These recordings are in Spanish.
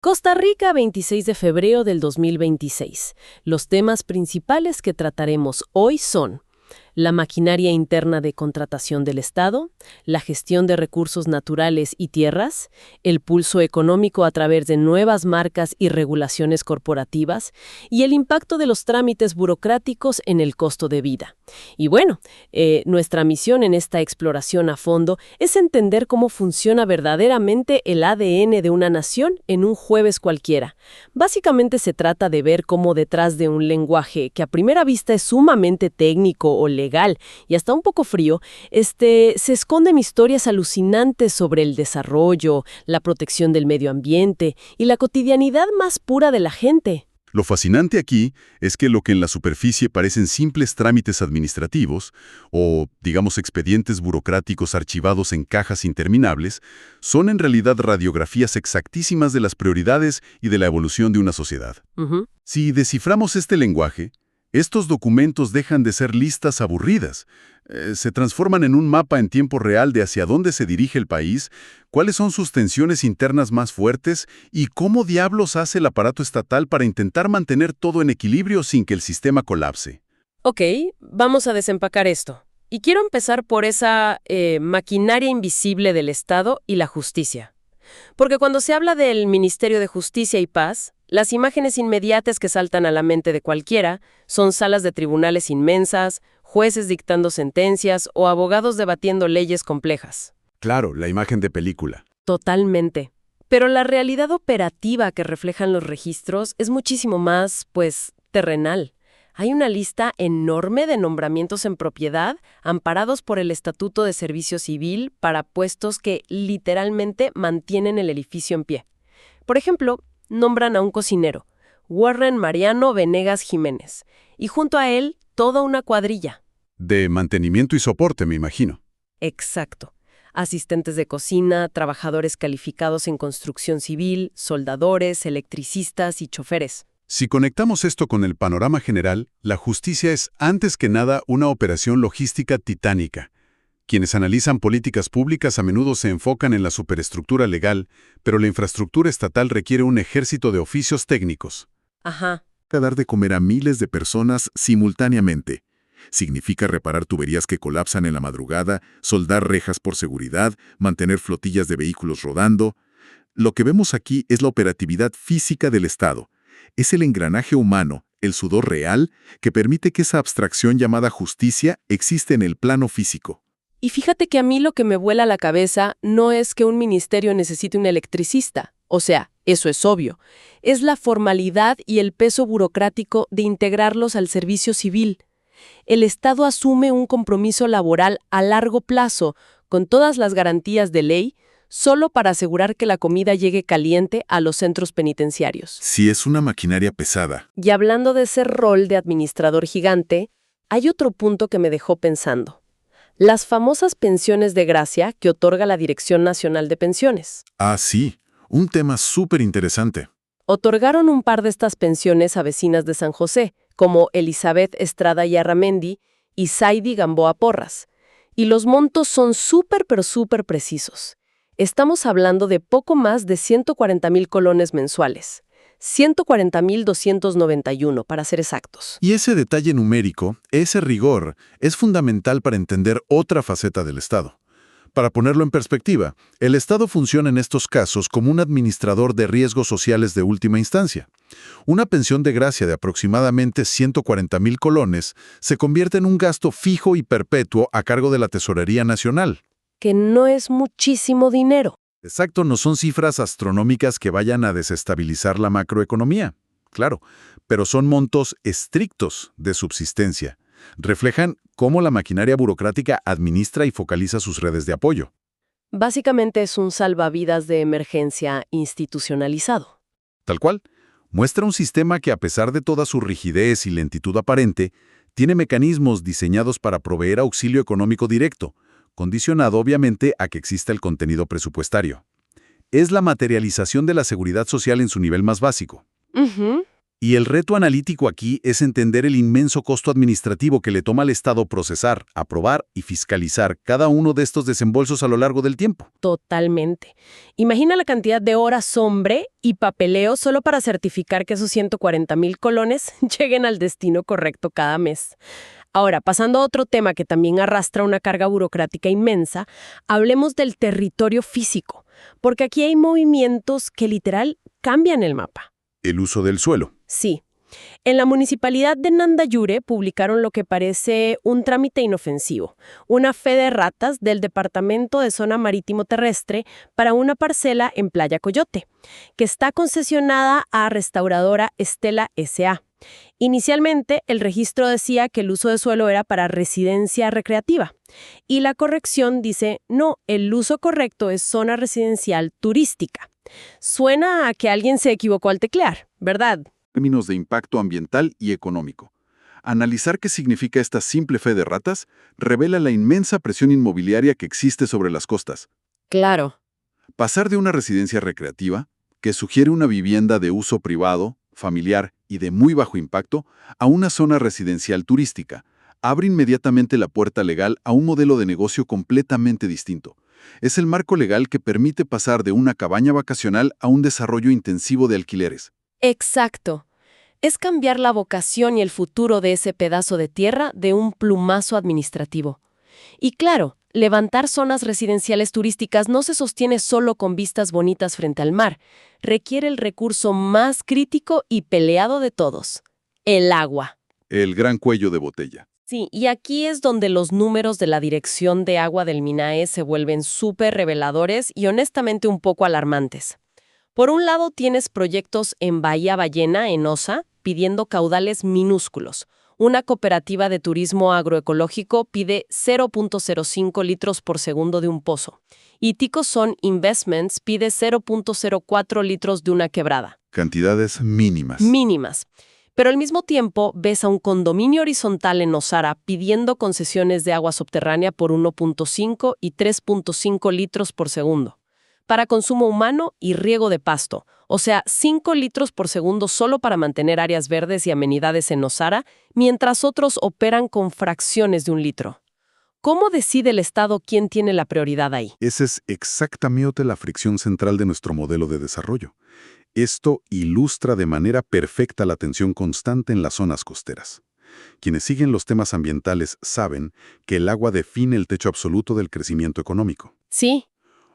Costa Rica, 26 de febrero del 2026. Los temas principales que trataremos hoy son la maquinaria interna de contratación del Estado, la gestión de recursos naturales y tierras, el pulso económico a través de nuevas marcas y regulaciones corporativas y el impacto de los trámites burocráticos en el costo de vida. Y bueno, nuestra misión en esta exploración a fondo es entender cómo funciona verdaderamente el ADN de una nación en un jueves cualquiera. Básicamente se trata de ver cómo detrás de un lenguaje que a primera vista es sumamente técnico o legal y hasta un poco frío, se esconden historias alucinantes sobre el desarrollo, la protección del medio ambiente y la cotidianidad más pura de la gente. Lo fascinante aquí es que lo que en la superficie parecen simples trámites administrativos o, digamos, expedientes burocráticos archivados en cajas interminables, son en realidad radiografías exactísimas de las prioridades y de la evolución de una sociedad. Si desciframos este lenguaje, estos documentos dejan de ser listas aburridas. Se transforman en un mapa en tiempo real de hacia dónde se dirige el país, cuáles son sus tensiones internas más fuertes y cómo diablos hace el aparato estatal para intentar mantener todo en equilibrio sin que el sistema colapse. Ok, vamos a desempacar esto. Y quiero empezar por esa maquinaria invisible del Estado y la justicia. Porque cuando se habla del Ministerio de Justicia y Paz, las imágenes inmediatas que saltan a la mente de cualquiera son salas de tribunales inmensas, jueces dictando sentencias o abogados debatiendo leyes complejas. Claro, la imagen de película. Totalmente. Pero la realidad operativa que reflejan los registros es muchísimo más, terrenal. Hay una lista enorme de nombramientos en propiedad amparados por el Estatuto de Servicio Civil para puestos que literalmente mantienen el edificio en pie. Por ejemplo, nombran a un cocinero, Warren Mariano Venegas Jiménez, y junto a él toda una cuadrilla. De mantenimiento y soporte, me imagino. Exacto. Asistentes de cocina, trabajadores calificados en construcción civil, soldadores, electricistas y choferes. Si conectamos esto con el panorama general, la justicia es, antes que nada, una operación logística titánica. Quienes analizan políticas públicas a menudo se enfocan en la superestructura legal, pero la infraestructura estatal requiere un ejército de oficios técnicos. Dar de comer a miles de personas simultáneamente. Significa reparar tuberías que colapsan en la madrugada, soldar rejas por seguridad, mantener flotillas de vehículos rodando. Lo que vemos aquí es la operatividad física del Estado. Es el engranaje humano, el sudor real, que permite que esa abstracción llamada justicia existe en el plano físico. Y fíjate que a mí lo que me vuela la cabeza no es que un ministerio necesite un electricista. O sea, eso es obvio. Es la formalidad y el peso burocrático de integrarlos al servicio civil. El Estado asume un compromiso laboral a largo plazo, con todas las garantías de ley, solo para asegurar que la comida llegue caliente a los centros penitenciarios. Sí, es una maquinaria pesada. Y hablando de ese rol de administrador gigante, hay otro punto que me dejó pensando. Las famosas pensiones de gracia que otorga la Dirección Nacional de Pensiones. Ah, sí, un tema súper interesante. Otorgaron un par de estas pensiones a vecinas de San José, como Elizabeth Estrada Yarramendi y Saidi Gamboa Porras. Y los montos son súper precisos. Estamos hablando de poco más de 140,000 colones mensuales. 140,291 para ser exactos. Y ese detalle numérico, ese rigor, es fundamental para entender otra faceta del Estado. Para ponerlo en perspectiva, el Estado funciona en estos casos como un administrador de riesgos sociales de última instancia. Una pensión de gracia de aproximadamente 140,000 colones se convierte en un gasto fijo y perpetuo a cargo de la Tesorería Nacional. Que no es muchísimo dinero. Exacto, no son cifras astronómicas que vayan a desestabilizar la macroeconomía, claro, pero son montos estrictos de subsistencia. Reflejan cómo la maquinaria burocrática administra y focaliza sus redes de apoyo. Básicamente es un salvavidas de emergencia institucionalizado. Tal cual, muestra un sistema que a pesar de toda su rigidez y lentitud aparente, tiene mecanismos diseñados para proveer auxilio económico directo, condicionado obviamente a que exista el contenido presupuestario. Es la materialización de la seguridad social en su nivel más básico. Y el reto analítico aquí es entender el inmenso costo administrativo que le toma al Estado procesar, aprobar y fiscalizar cada uno de estos desembolsos a lo largo del tiempo. Totalmente. Imagina la cantidad de horas hombre y papeleo solo para certificar que esos 140,000 colones lleguen al destino correcto cada mes. Ahora, pasando a otro tema que también arrastra una carga burocrática inmensa, hablemos del territorio físico, porque aquí hay movimientos que literal cambian el mapa. El uso del suelo. Sí. En la municipalidad de Nandayure publicaron lo que parece un trámite inofensivo, una fe de ratas del Departamento de Zona Marítimo Terrestre para una parcela en Playa Coyote, que está concesionada a restauradora Estela S.A. Inicialmente, el registro decía que el uso de suelo era para residencia recreativa, y la corrección dice, no, el uso correcto es zona residencial turística. Suena a que alguien se equivocó al teclear, ¿verdad? Términos de impacto ambiental y económico. Analizar qué significa esta simple fe de ratas revela la inmensa presión inmobiliaria que existe sobre las costas. Claro. Pasar de una residencia recreativa, que sugiere una vivienda de uso privado, familiar y de muy bajo impacto, a una zona residencial turística, abre inmediatamente la puerta legal a un modelo de negocio completamente distinto. Es el marco legal que permite pasar de una cabaña vacacional a un desarrollo intensivo de alquileres. Exacto. Es cambiar la vocación y el futuro de ese pedazo de tierra de un plumazo administrativo. Y claro, levantar zonas residenciales turísticas no se sostiene solo con vistas bonitas frente al mar. Requiere el recurso más crítico y peleado de todos: el agua. El gran cuello de botella. Sí, y aquí es donde los números de la Dirección de Agua del MINAE se vuelven súper reveladores y honestamente un poco alarmantes. Por un lado tienes proyectos en Bahía Ballena, en Osa, pidiendo caudales minúsculos. Una cooperativa de turismo agroecológico pide 0.05 litros por segundo de un pozo. Y Ticozón Investments pide 0.04 litros de una quebrada. Cantidades mínimas. Mínimas. Pero al mismo tiempo ves a un condominio horizontal en Nosara pidiendo concesiones de agua subterránea por 1.5 y 3.5 litros por segundo, para consumo humano y riego de pasto, o sea, 5 litros por segundo solo para mantener áreas verdes y amenidades en Nosara, mientras otros operan con fracciones de un litro. ¿Cómo decide el Estado quién tiene la prioridad ahí? Esa es exactamente la fricción central de nuestro modelo de desarrollo. Esto ilustra de manera perfecta la tensión constante en las zonas costeras. Quienes siguen los temas ambientales saben que el agua define el techo absoluto del crecimiento económico. Sí.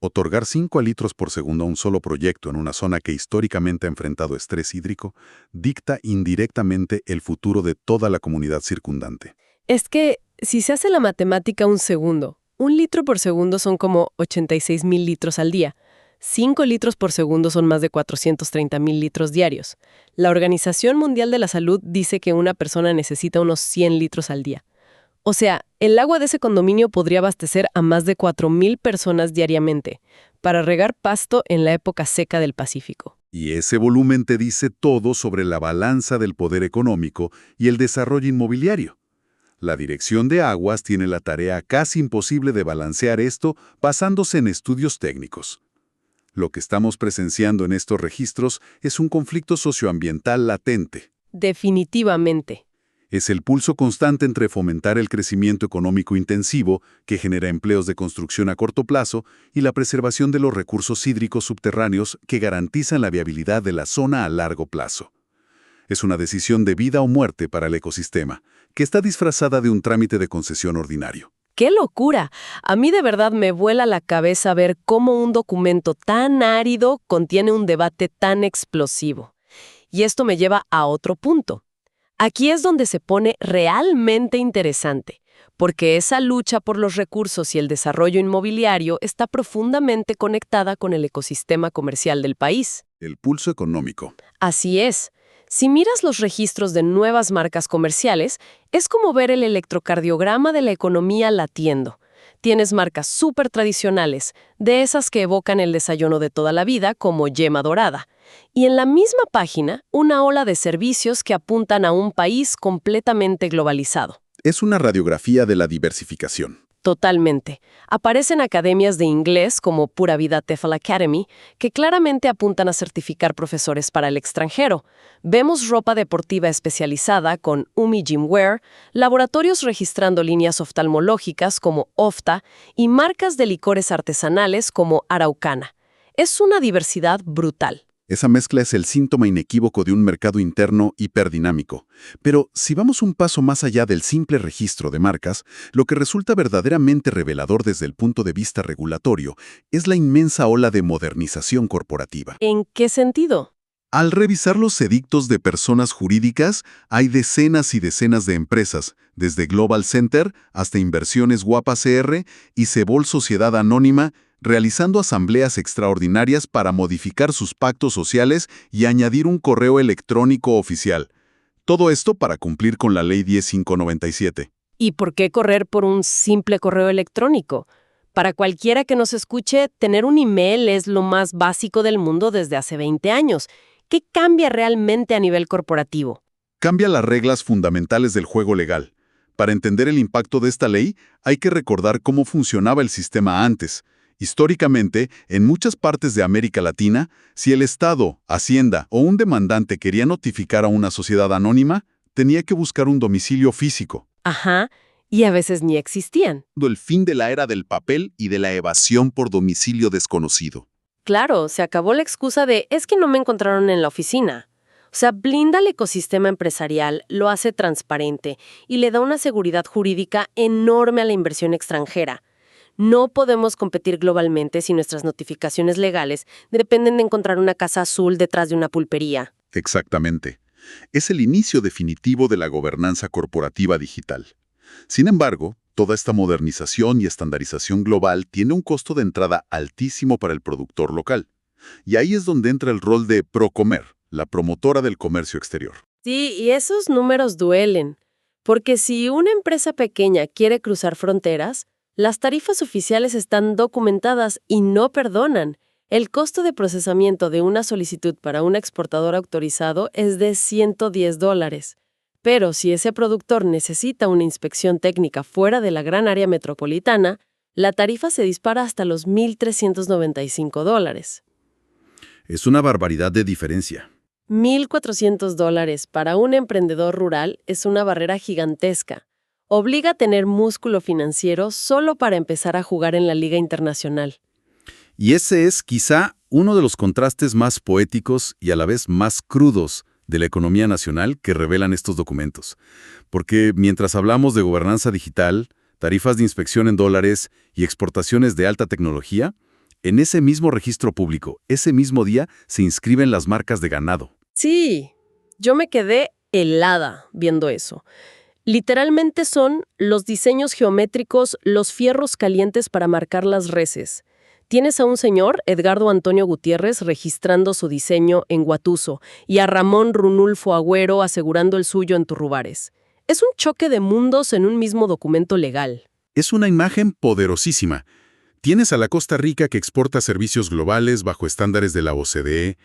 Otorgar 5 litros por segundo a un solo proyecto en una zona que históricamente ha enfrentado estrés hídrico dicta indirectamente el futuro de toda la comunidad circundante. Es que, si se hace la matemática un segundo, 1 litro por segundo son como 86,000 litros al día. 5 litros por segundo son más de 430,000 litros diarios. La Organización Mundial de la Salud dice que una persona necesita unos 100 litros al día. O sea, el agua de ese condominio podría abastecer a más de 4,000 personas diariamente, para regar pasto en la época seca del Pacífico. Y ese volumen te dice todo sobre la balanza del poder económico y el desarrollo inmobiliario. La Dirección de Aguas tiene la tarea casi imposible de balancear esto basándose en estudios técnicos. Lo que estamos presenciando en estos registros es un conflicto socioambiental latente. Definitivamente. Es el pulso constante entre fomentar el crecimiento económico intensivo, que genera empleos de construcción a corto plazo, y la preservación de los recursos hídricos subterráneos que garantizan la viabilidad de la zona a largo plazo. Es una decisión de vida o muerte para el ecosistema, que está disfrazada de un trámite de concesión ordinario. ¡Qué locura! A mí de verdad me vuela la cabeza ver cómo un documento tan árido contiene un debate tan explosivo. Y esto me lleva a otro punto. Aquí es donde se pone realmente interesante, porque esa lucha por los recursos y el desarrollo inmobiliario está profundamente conectada con el ecosistema comercial del país. El pulso económico. Así es. Si miras los registros de nuevas marcas comerciales, es como ver el electrocardiograma de la economía latiendo. Tienes marcas súper tradicionales, de esas que evocan el desayuno de toda la vida, como Yema Dorada. Y en la misma página, una ola de servicios que apuntan a un país completamente globalizado. Es una radiografía de la diversificación. Totalmente. Aparecen academias de inglés como Pura Vida TEFL Academy, que claramente apuntan a certificar profesores para el extranjero. Vemos ropa deportiva especializada con Umi Gymwear, laboratorios registrando líneas oftalmológicas como Ofta y marcas de licores artesanales como Araucana. Es una diversidad brutal. Esa mezcla es el síntoma inequívoco de un mercado interno hiperdinámico. Pero si vamos un paso más allá del simple registro de marcas, lo que resulta verdaderamente revelador desde el punto de vista regulatorio es la inmensa ola de modernización corporativa. ¿En qué sentido? Al revisar los edictos de personas jurídicas, hay decenas y decenas de empresas, desde Global Center hasta Inversiones Guapa CR y Cebol Sociedad Anónima, realizando asambleas extraordinarias para modificar sus pactos sociales y añadir un correo electrónico oficial. Todo esto para cumplir con la Ley 10597. ¿Y por qué correr por un simple correo electrónico? Para cualquiera que nos escuche, tener un email es lo más básico del mundo desde hace 20 años. ¿Qué cambia realmente a nivel corporativo? Cambia las reglas fundamentales del juego legal. Para entender el impacto de esta ley, hay que recordar cómo funcionaba el sistema antes. Históricamente, en muchas partes de América Latina, si el Estado, Hacienda o un demandante quería notificar a una sociedad anónima, tenía que buscar un domicilio físico. Ajá, y a veces ni existían. El fin de la era del papel y de la evasión por domicilio desconocido. Claro, se acabó la excusa de «es que no me encontraron en la oficina». O sea, blinda el ecosistema empresarial, lo hace transparente y le da una seguridad jurídica enorme a la inversión extranjera. No podemos competir globalmente si nuestras notificaciones legales dependen de encontrar una casa azul detrás de una pulpería. Exactamente. Es el inicio definitivo de la gobernanza corporativa digital. Sin embargo, toda esta modernización y estandarización global tiene un costo de entrada altísimo para el productor local. Y ahí es donde entra el rol de Procomer, la promotora del comercio exterior. Sí, y esos números duelen. Porque si una empresa pequeña quiere cruzar fronteras, las tarifas oficiales están documentadas y no perdonan. El costo de procesamiento de una solicitud para un exportador autorizado es de $110. Pero si ese productor necesita una inspección técnica fuera de la gran área metropolitana, la tarifa se dispara hasta los $1,395. Es una barbaridad de diferencia. $1,400 para un emprendedor rural es una barrera gigantesca. Obliga a tener músculo financiero solo para empezar a jugar en la liga internacional. Y ese es quizá uno de los contrastes más poéticos y a la vez más crudos de la economía nacional que revelan estos documentos. Porque mientras hablamos de gobernanza digital, tarifas de inspección en dólares y exportaciones de alta tecnología, en ese mismo registro público, ese mismo día, se inscriben las marcas de ganado. Sí, yo me quedé helada viendo eso. Literalmente son los diseños geométricos, los fierros calientes para marcar las reses. Tienes a un señor, Edgardo Antonio Gutiérrez, registrando su diseño en Huatuso y a Ramón Runulfo Agüero asegurando el suyo en Turrubares. Es un choque de mundos en un mismo documento legal. Es una imagen poderosísima. Tienes a la Costa Rica que exporta servicios globales bajo estándares de la OCDE,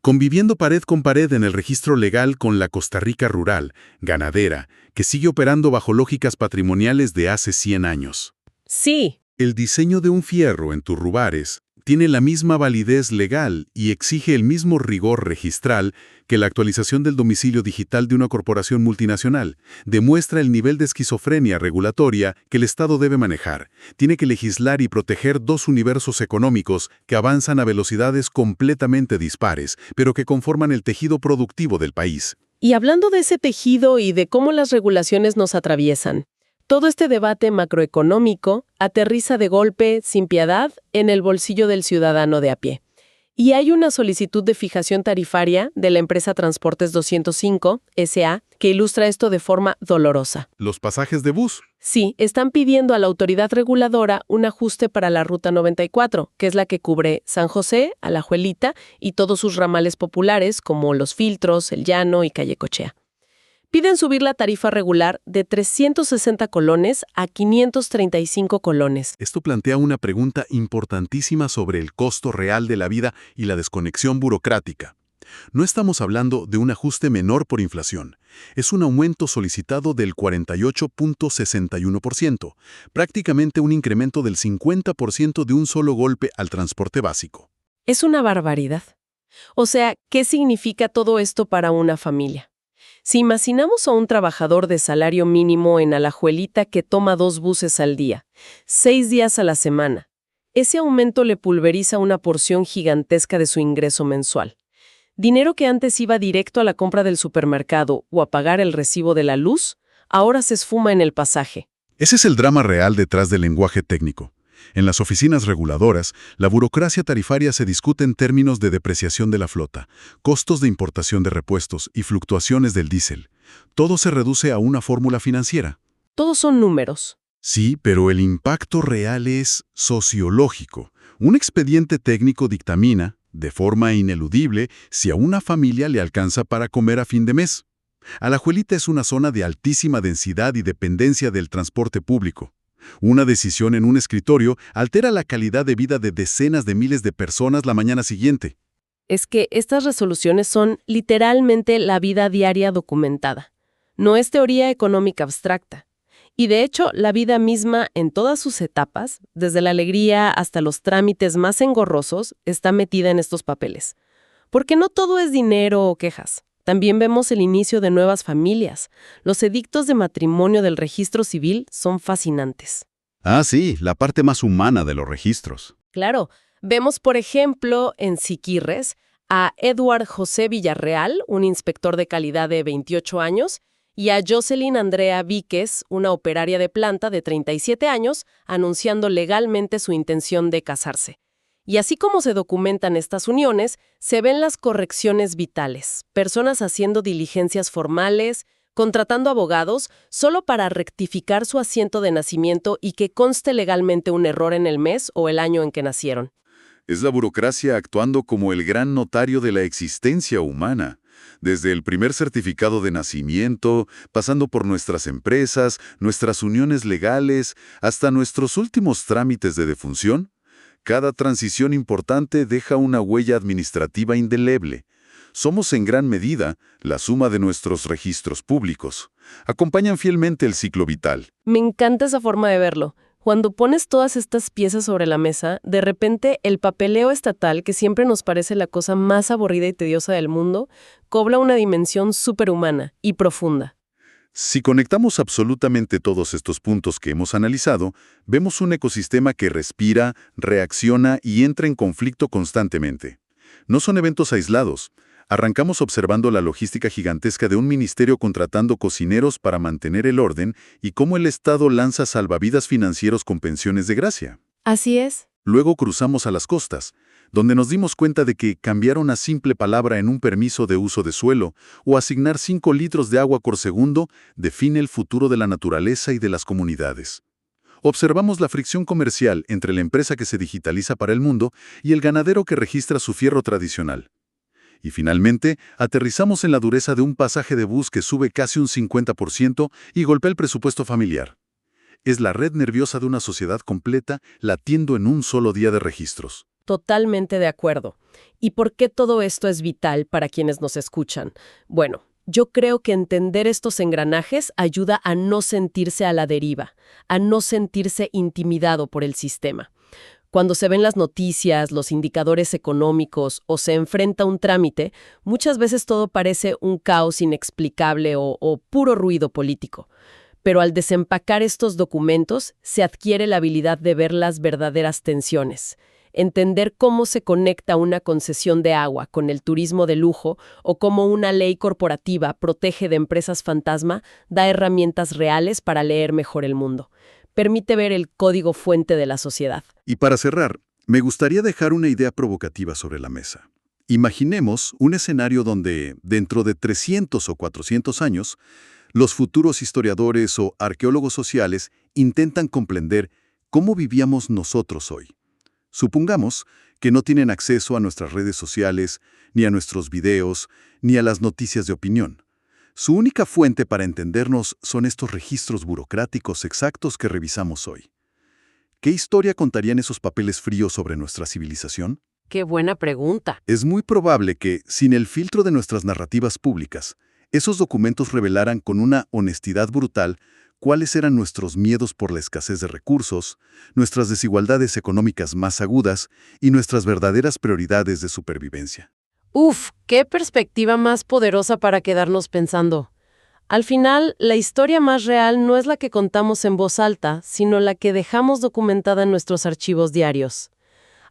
conviviendo pared con pared en el registro legal con la Costa Rica rural, ganadera, que sigue operando bajo lógicas patrimoniales de hace 100 años. Sí. El diseño de un fierro en Turrubares tiene la misma validez legal y exige el mismo rigor registral que la actualización del domicilio digital de una corporación multinacional. Demuestra el nivel de esquizofrenia regulatoria que el Estado debe manejar. Tiene que legislar y proteger dos universos económicos que avanzan a velocidades completamente dispares, pero que conforman el tejido productivo del país. Y hablando de ese tejido y de cómo las regulaciones nos atraviesan, todo este debate macroeconómico aterriza de golpe, sin piedad, en el bolsillo del ciudadano de a pie. Y hay una solicitud de fijación tarifaria de la empresa Transportes 205, S.A., que ilustra esto de forma dolorosa. ¿Los pasajes de bus? Sí, están pidiendo a la autoridad reguladora un ajuste para la Ruta 94, que es la que cubre San José, Alajuelita y todos sus ramales populares como Los Filtros, El Llano y Calle Cochea. Piden subir la tarifa regular de 360 colones a 535 colones. Esto plantea una pregunta importantísima sobre el costo real de la vida y la desconexión burocrática. No estamos hablando de un ajuste menor por inflación. Es un aumento solicitado del 48.61%, prácticamente un incremento del 50% de un solo golpe al transporte básico. Es una barbaridad. O sea, ¿qué significa todo esto para una familia? Si imaginamos a un trabajador de salario mínimo en Alajuelita que toma 2 buses al día, 6 días a la semana, ese aumento le pulveriza una porción gigantesca de su ingreso mensual. Dinero que antes iba directo a la compra del supermercado o a pagar el recibo de la luz, ahora se esfuma en el pasaje. Ese es el drama real detrás del lenguaje técnico. En las oficinas reguladoras, la burocracia tarifaria se discute en términos de depreciación de la flota, costos de importación de repuestos y fluctuaciones del diésel. Todo se reduce a una fórmula financiera. Todos son números. Sí, pero el impacto real es sociológico. Un expediente técnico dictamina, de forma ineludible, si a una familia le alcanza para comer a fin de mes. Alajuelita es una zona de altísima densidad y dependencia del transporte público. Una decisión en un escritorio altera la calidad de vida de decenas de miles de personas la mañana siguiente. Es que estas resoluciones son literalmente la vida diaria documentada. No es teoría económica abstracta. Y de hecho, la vida misma en todas sus etapas, desde la alegría hasta los trámites más engorrosos, está metida en estos papeles. Porque no todo es dinero o quejas. También vemos el inicio de nuevas familias. Los edictos de matrimonio del registro civil son fascinantes. Ah, sí, la parte más humana de los registros. Claro, vemos, por ejemplo, en Siquirres, a Edward José Villarreal, un inspector de calidad de 28 años, y a Jocelyn Andrea Víquez, una operaria de planta de 37 años, anunciando legalmente su intención de casarse. Y así como se documentan estas uniones, se ven las correcciones vitales, personas haciendo diligencias formales, contratando abogados, solo para rectificar su asiento de nacimiento y que conste legalmente un error en el mes o el año en que nacieron. Es la burocracia actuando como el gran notario de la existencia humana. Desde el primer certificado de nacimiento, pasando por nuestras empresas, nuestras uniones legales, hasta nuestros últimos trámites de defunción, cada transición importante deja una huella administrativa indeleble. Somos en gran medida la suma de nuestros registros públicos. Acompañan fielmente el ciclo vital. Me encanta esa forma de verlo. Cuando pones todas estas piezas sobre la mesa, de repente el papeleo estatal, que siempre nos parece la cosa más aburrida y tediosa del mundo, cobra una dimensión superhumana y profunda. Si conectamos absolutamente todos estos puntos que hemos analizado, vemos un ecosistema que respira, reacciona y entra en conflicto constantemente. No son eventos aislados. Arrancamos observando la logística gigantesca de un ministerio contratando cocineros para mantener el orden y cómo el Estado lanza salvavidas financieros con pensiones de gracia. Así es. Luego cruzamos a las costas, donde nos dimos cuenta de que cambiar una simple palabra en un permiso de uso de suelo o asignar 5 litros de agua por segundo define el futuro de la naturaleza y de las comunidades. Observamos la fricción comercial entre la empresa que se digitaliza para el mundo y el ganadero que registra su fierro tradicional. Y finalmente, aterrizamos en la dureza de un pasaje de bus que sube casi un 50% y golpea el presupuesto familiar. Es la red nerviosa de una sociedad completa latiendo en un solo día de registros. Totalmente de acuerdo. ¿Y por qué todo esto es vital para quienes nos escuchan? Bueno, yo creo que entender estos engranajes ayuda a no sentirse a la deriva, a no sentirse intimidado por el sistema. Cuando se ven las noticias, los indicadores económicos o se enfrenta un trámite, muchas veces todo parece un caos inexplicable o puro ruido político. Pero al desempacar estos documentos, se adquiere la habilidad de ver las verdaderas tensiones. Entender cómo se conecta una concesión de agua con el turismo de lujo o cómo una ley corporativa protege de empresas fantasma da herramientas reales para leer mejor el mundo. Permite ver el código fuente de la sociedad. Y para cerrar, me gustaría dejar una idea provocativa sobre la mesa. Imaginemos un escenario donde, dentro de 300 o 400 años, los futuros historiadores o arqueólogos sociales intentan comprender cómo vivíamos nosotros hoy. Supongamos que no tienen acceso a nuestras redes sociales, ni a nuestros videos, ni a las noticias de opinión. Su única fuente para entendernos son estos registros burocráticos exactos que revisamos hoy. ¿Qué historia contarían esos papeles fríos sobre nuestra civilización? Qué buena pregunta. Es muy probable que, sin el filtro de nuestras narrativas públicas, esos documentos revelaran con una honestidad brutal cuáles eran nuestros miedos por la escasez de recursos, nuestras desigualdades económicas más agudas y nuestras verdaderas prioridades de supervivencia. Uf, qué perspectiva más poderosa para quedarnos pensando. Al final, la historia más real no es la que contamos en voz alta, sino la que dejamos documentada en nuestros archivos diarios.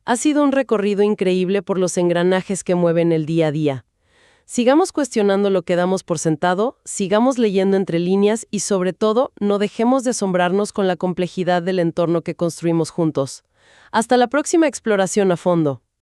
Ha sido un recorrido increíble por los engranajes que mueven el día a día. Sigamos cuestionando lo que damos por sentado, sigamos leyendo entre líneas y, sobre todo, no dejemos de asombrarnos con la complejidad del entorno que construimos juntos. Hasta la próxima exploración a fondo.